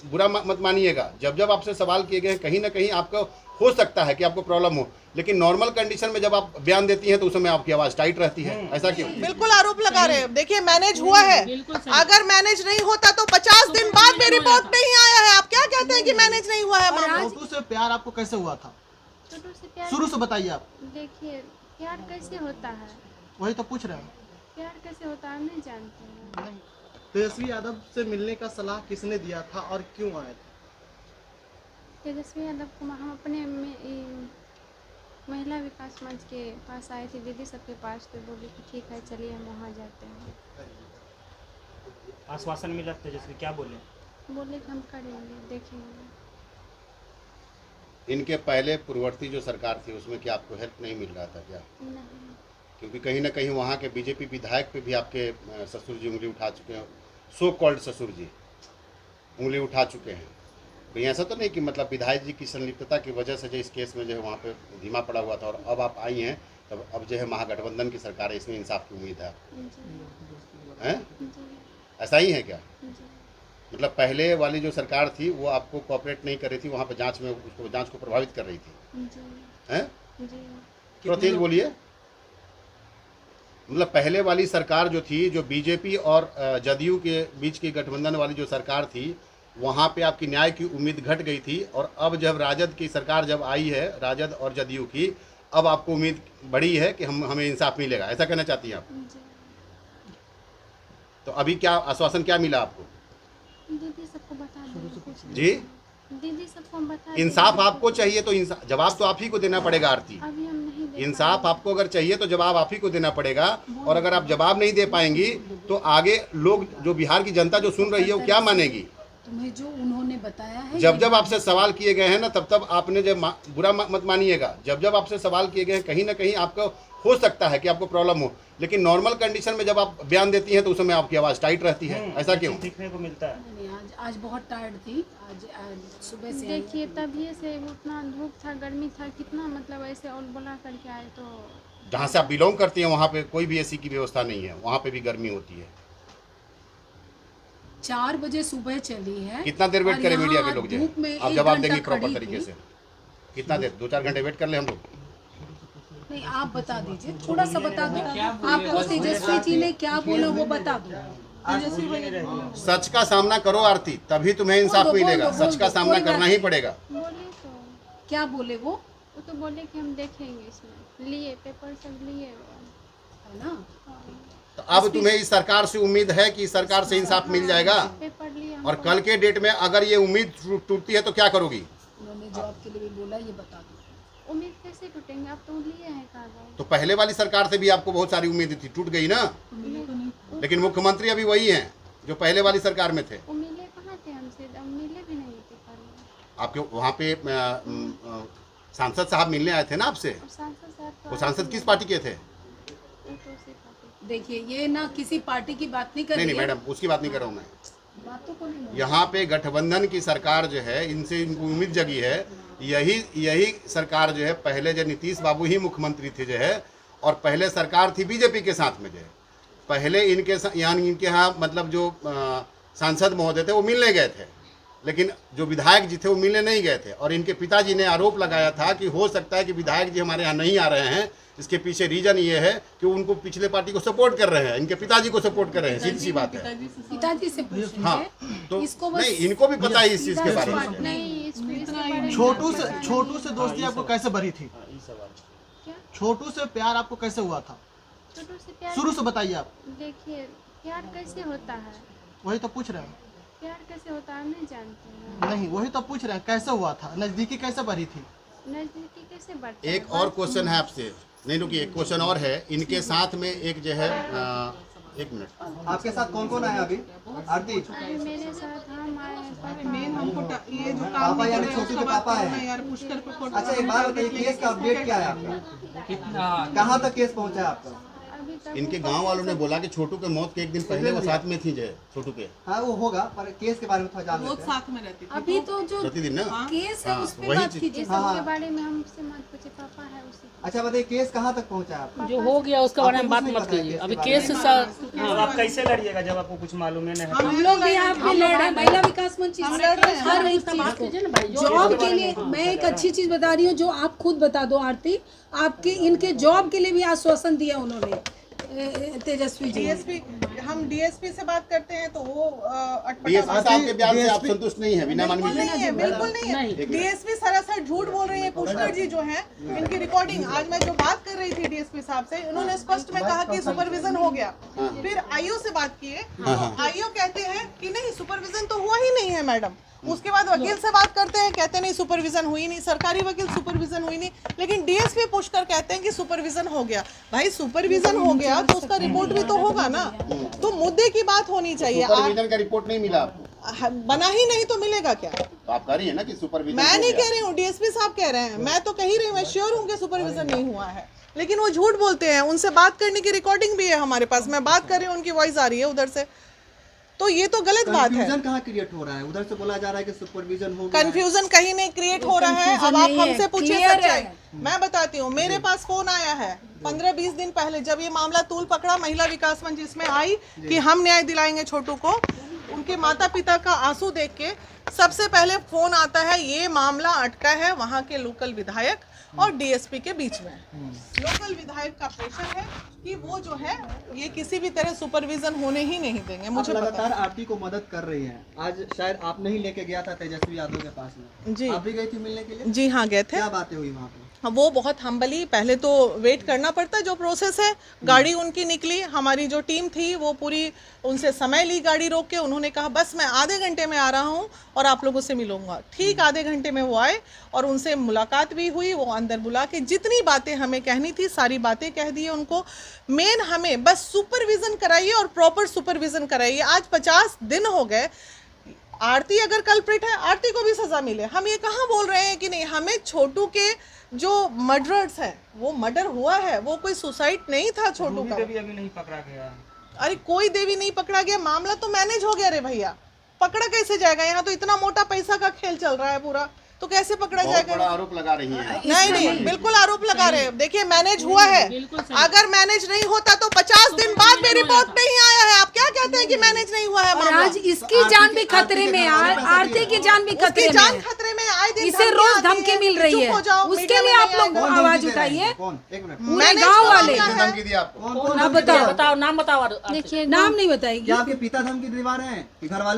बुरा मत मानिएगा, जब जब आपसे सवाल किए गए हैं कहीं ना कहीं आपको हो सकता है कि आपको प्रॉब्लम हो, लेकिन नॉर्मल कंडीशन में जब आप बयान देती हैं तो उस समय आपकी आवाज़ टाइट रहती है, ऐसा क्यों? बिल्कुल आरोप लगा रहे हैं। देखिए मैनेज हुआ है, अगर मैनेज नहीं होता तो 50 दिन बाद में रिपोर्ट नहीं आया है। आप क्या कहते हैं कि मैनेज नहीं हुआ है मामला? छोटू से प्यार आपको कैसे हुआ था? छोटू से प्यार, शुरू से बताइए आप। देखिए प्यार कैसे होता है, वही तो पूछ रहे हैं। प्यार कैसे होता है नहीं जानते हैं। तेजस्वी यादव से मिलने का सलाह किसने दिया था और क्यों आए थे? तेजस्वी यादव को हम अपने महिला विकास मंच के पास आए थे, दीदी सबके पास, तो बोले कि ठीक है चलिए हम वहाँ जाते हैं। आश्वासन मिला तेजस्वी, क्या बोले? बोले कि हम करेंगे, देखेंगे। इनके पहले पूर्ववर्ती जो सरकार थी उसमें क्या आपको हेल्प नहीं मिल रहा था क्या? नहीं, क्योंकि कहीं ना कहीं वहाँ के बीजेपी विधायक पे भी आपके ससुर जी उंगली उठा चुके हैं, सो कॉल्ड ससुर जी उंगली उठा चुके हैं। कहीं ऐसा तो नहीं कि मतलब विधायक जी की संलिप्तता की वजह से जो इस केस में जो है वहाँ पे धीमा पड़ा हुआ था और अब आप आई हैं, तब अब जो है महागठबंधन की सरकार है, इसमें इंसाफ की उम्मीद है? जी हैं? जी ऐसा ही है क्या? जी मतलब पहले वाली जो सरकार थी वो आपको कोऑपरेट नहीं कर रही थी, वहाँ पे जांच में उसको जांच को प्रभावित कर रही थी, जी हैं? जी। थोड़ा तेज बोलिए। मतलब पहले वाली सरकार जो थी, जो बीजेपी और जदयू के बीच की गठबंधन वाली जो सरकार थी, वहाँ पे आपकी न्याय की उम्मीद घट गई थी, और अब जब राजद की सरकार जब आई है, राजद और जदयू की, अब आपको उम्मीद बढ़ी है कि हमें इंसाफ मिलेगा, ऐसा कहना चाहती हैं आप? जी। तो अभी क्या आश्वासन क्या मिला आपको? दीदी सबको बता देंगे। जी, दीदी सबको हम बता इंसाफ आपको चाहिए तो जवाब तो आप ही को देना पड़ेगा आरती। अभी हम नहीं दे इंसाफ आपको अगर चाहिए तो जवाब आप ही को देना पड़ेगा, और अगर आप जवाब नहीं दे पाएंगी तो आगे लोग, जो बिहार की जनता जो सुन रही है, वो क्या मानेगी? तुम्हें जो उन्होंने बताया है, जब जब आपसे सवाल किए गए हैं ना, तब तब आपने जब बुरा मत मानिएगा, जब जब आपसे सवाल किए गए हैं कहीं ना कहीं आपको हो सकता है कि आपको प्रॉब्लम हो, लेकिन नॉर्मल कंडीशन में जब आप बयान देती हैं तो उस समय आपकी आवाज़ टाइट रहती है, ऐसा क्यों? सीखने को मिलता है। नहीं, आज बहुत टायर्ड थी। आज सुबह से देखिए तभी से उतना धूप था, गर्मी था, कितना मतलब ऐसे और बोला करके आए तो। जहाँ से आप बिलोंग करती हैं वहाँ पे कोई भी एसी की व्यवस्था नहीं है, वहाँ पे भी गर्मी होती है। 4 बजे सुबह चली है। कितना देर वेट और करें यहाँ मीडिया के लोग जो धूप में है? आप 1 जवाब घंटा देंगी प्रॉपर खड़ी तरीके थी। से? कितना देर, 2-4 घंटे वेट कर ले हम लोग? नहीं, आप बता दीजिए, थोड़ा सा बता दो। आपको तेजस्वी जी ने क्या बोला वो बता दो। सच का सामना करो आरती, तभी तुम्हें इंसाफ मिलेगा। सच का सामना करना ही पड़ेगा। बोले तो क्या बोले वो? वो तो बोले कि हम देखेंगे, इसमें लिए पेपर सब लिए वो। है ना? तो अब तुम्हें इस सरकार से उम्मीद है कि इस सरकार से इंसाफ मिल जाएगा? पेपर लिए हम। और कल के डेट में अगर ये उम्मीद टूटती है तो क्या करोगी? उन्होंने जॉब के लिए भी बोला, ये बता दो। उम्मीद कैसे टूटेंगे, आप तो लिए हैं कागज। तो पहले वाली सरकार से भी आपको बहुत सारी उम्मीद थी, टूट गई ना? लेकिन मुख्यमंत्री अभी वही हैं जो पहले वाली सरकार में थे। वो मिले कहाँ थे हमसे, हम मिले भी नहीं थे कल। आपके वहाँ पे सांसद साहब मिलने आए थे ना आपसे? और सांसद साहब तो वो आए सांसद थे। किस पार्टी के थे? वो तो उसी पार्टी। देखिए, ये ना किसी पार्टी की बात नहीं कर नहीं रही नहीं है। मैडम, उसकी बात नहीं कर रहा हूँ मैं। बातों को नहीं। यहाँ पे गठबंधन की सरकार जो है, इनसे इनको उम्मीद जगी है। यही सरकार जो है, पहले जो नीतीश बाबू ही मुख्यमंत्री थे जो है, और पहले सरकार थी बीजेपी के साथ में जो है, पहले इनके यहाँ मतलब जो सांसद महोदय थे वो मिलने गए थे, लेकिन जो विधायक जी थे वो मिलने नहीं गए थे। और इनके पिताजी ने आरोप लगाया था कि हो सकता है कि विधायक जी हमारे यहाँ नहीं आ रहे हैं, इसके पीछे रीजन ये है कि उनको पिछले पार्टी को सपोर्ट कर रहे हैं, इनके पिताजी को सपोर्ट कर रहे हैं। सीधी सी बात है। पिताजी से पूछिए। हाँ, तो इसको बस- नहीं, इनको भी पता है इस चीज़ के बारे में। नहीं, इसके बारे में छोटू से दोस्ती आपको कैसे बढ़ी थी? क्या? छोटू से प्यार आपको कैसे हुआ था? छोटू से प्यार। शुरू से बताइए आप। देखिए प्यार कैसे होता है, वही तो पूछ रहे हैं। प्यार कैसे होता है नहीं जानते हैं। नहीं, वही तो पूछ रहे हैं, कैसे हुआ था? नजदीकी कैसे बढ़ी थी? नजदीकी कैसे बढ़ता है? एक और क्वेश्चन है आपसे। नहीं रुकिए, एक क्वेश्चन और है। इनके साथ में एक जो है, एक मिनट, आपके साथ कौन कौन आया अभी? आरती, अरे मेरे साथ हम आए हैं, ये जो पापा यानी छोटू के पापा है। यार पुष्कर पे फोटो। अच्छा एक बात बताइए, केस का अपडेट क्या है आपका? कहाँ तक केस पहुँचा है आपका? अभी तब इनके वो गांव वालों ने सब- बोला कि छोटू के मौत के एक दिन पहले वो साथ में थी जो है, छोटू के हाँ वो होगा, पर केस के बारे में थोड़ा जान बहुत लेते हैं। साथ में रहती थी। अभी तो जो प्रतिदिन ना केस है हाँ, उस पे वही बात चीज़। कीजिए। इस हाँ, सब हाँ। के बारे में हमसे मत पूछिए, पापा है उसी के। अच्छा बताइए, केस कहाँ तक पहुँचा है आपका? जो हो गया उसके बारे में बात मत कीजिए, अभी केस तो आप कैसे लड़िएगा जब आपको कुछ मालूम ही नहीं है? हम लोग भी आप भी लड़ रहे हैं, महिला विकास मंच हम लड़ रहे हैं। हर एक चीज को जॉब के लिए। मैं एक अच्छी चीज बता रही हूँ जो आप खुद बता दो आरती, आपके इनके जॉब के लिए भी आश्वासन दिया उन्होंने तेजस्वी जी ने। डीएसपी, हम डीएसपी से बात करते हैं तो वो डीएसपी साहब के बयान से आप DSP संतुष्ट नहीं है? बिना बिल्कुल मानवीय नहीं है, बिल्कुल नहीं है। डीएसपी सरासर झूठ बोल रहे हैं। पुष्कर जी जो हैं, इनकी रिकॉर्डिंग आज मैं जो बात कर रही थी डीएसपी साहब से, उन्होंने स्पष्ट में कहा कि सुपरविजन हो गया। फिर आईओ से बात किए तो आईओ कहते हैं कि नहीं सुपरविजन तो हुआ ही नहीं है मैडम। उसके बाद वकील से बात करते हैं, कहते नहीं सुपरविजन हुई नहीं, सरकारी वकील सुपरविजन हुई नहीं, लेकिन डीएसपी पुष्कर कहते हैं कि सुपरविजन हो गया। भाई सुपरविजन हो गया तो उसका रिपोर्ट भी तो होगा ना, तो मुद्दे की बात होनी चाहिए। सुपरविजन का रिपोर्ट नहीं मिला आपको? बना ही नहीं तो मिलेगा क्या? तो आप कह रही है ना कि सुपरविजन मैं हो नहीं गया। कह रही हूँ, डीएसपी साहब कह रहे हैं। मैं तो कह ही रही हूँ, मैं श्योर हूँ कि सुपरविजन नहीं हुआ है, लेकिन वो झूठ बोलते हैं। उनसे बात करने की रिकॉर्डिंग भी है हमारे पास, मैं बात कर रही हूँ, उनकी वॉइस आ रही है उधर से, तो ये तो गलत बात है। कंफ्यूजन कहाँ क्रिएट हो रहा है? उधर से बोला जा रहा है कि सुपरविजन हो गया है। कंफ्यूजन कहीं नहीं क्रिएट हो रहा है। अब आप नहीं है, हमसे पूछिए clear सच्चाई। है। मैं बताती हूँ, मेरे पास फोन आया है 15-20 दिन पहले, जब ये मामला तूल पकड़ा, महिला विकास मंच इसमें आई कि हम न्याय दिलाएंगे छोटू को। उनके माता पिता का आंसू देख के सबसे पहले फोन आता है, ये मामला अटका है वहाँ के लोकल विधायक और डीएसपी के बीच में। लोकल विधायक का प्रेशर है कि वो जो है ये किसी भी तरह सुपरविजन होने ही नहीं देंगे। आप मुझे पता लगातार आरती को मदद कर रही हैं। आज शायद आप नहीं लेके गया था तेजस्वी यादव के पास में, जी आप भी गई थी मिलने के लिए? जी हाँ, गए थे। क्या बातें हुई वहाँ पे? वो बहुत हम्बली, पहले तो वेट करना पड़ता है जो प्रोसेस है। गाड़ी उनकी निकली, हमारी जो टीम थी वो पूरी उनसे समय ली गाड़ी रोक के। उन्होंने कहा बस मैं आधे घंटे में आ रहा हूँ और आप लोगों से मिलूंगा। ठीक आधे घंटे में वो आए और उनसे मुलाकात भी हुई। वो अंदर बुला के जितनी बातें हमें कहनी थी सारी बातें कह दी उनको। मेन हमें बस सुपरविजन कराइए और प्रॉपर सुपरविजन कराइए। आज 50 दिन हो गए। आरती अगर कल्प्रिट है, आरती को भी सजा मिले। हम ये कहाँ बोल रहे हैं कि नहीं, हमें छोटू के जो मर्डरर्स हैं, वो मर्डर हुआ है, वो कोई सुसाइड नहीं था छोटू का। देवी अभी नहीं पकड़ा गया। अरे कोई देवी नहीं पकड़ा गया, मामला तो मैनेज हो गया रे भैया। पकड़ा कैसे जाएगा? यहाँ तो इतना मोटा पैसा का खेल चल रहा है पूरा, तो कैसे पकड़ा बहुत जाएगा? बड़ा आरोप लगा रही है आप। नहीं, बिल्कुल आरोप लगा रहे हैं। देखिए मैनेज हुआ है, अगर मैनेज नहीं होता तो 50 दिन बाद में रिपोर्ट नहीं आया है। आप क्या कहते हैं कि मैनेज नहीं हुआ है और मामला? आज इसकी जान भी खतरे में है, आरती की जान भी उसकी खतरे में जान है। खतरे में, आए दिन इसे धमकियां रोज आती धमकी हैं मिल कि रही चुप है, हो जाओ, उसके मीडिया लिए में आप नहीं लोग आएगा। आवाज धमकी दे रहे हैं? उठाइए। कौन? एक मिनट। पूरे मैंने गांव सुना वाले क्या है? धमकी दी आपको? कौन आप बताओ। बताओ, नाम बताओ आरती। देखिए नाम नहीं बताएगी। क्या आपके पिता धमकी दिलवा रहे हैं कि घर वाले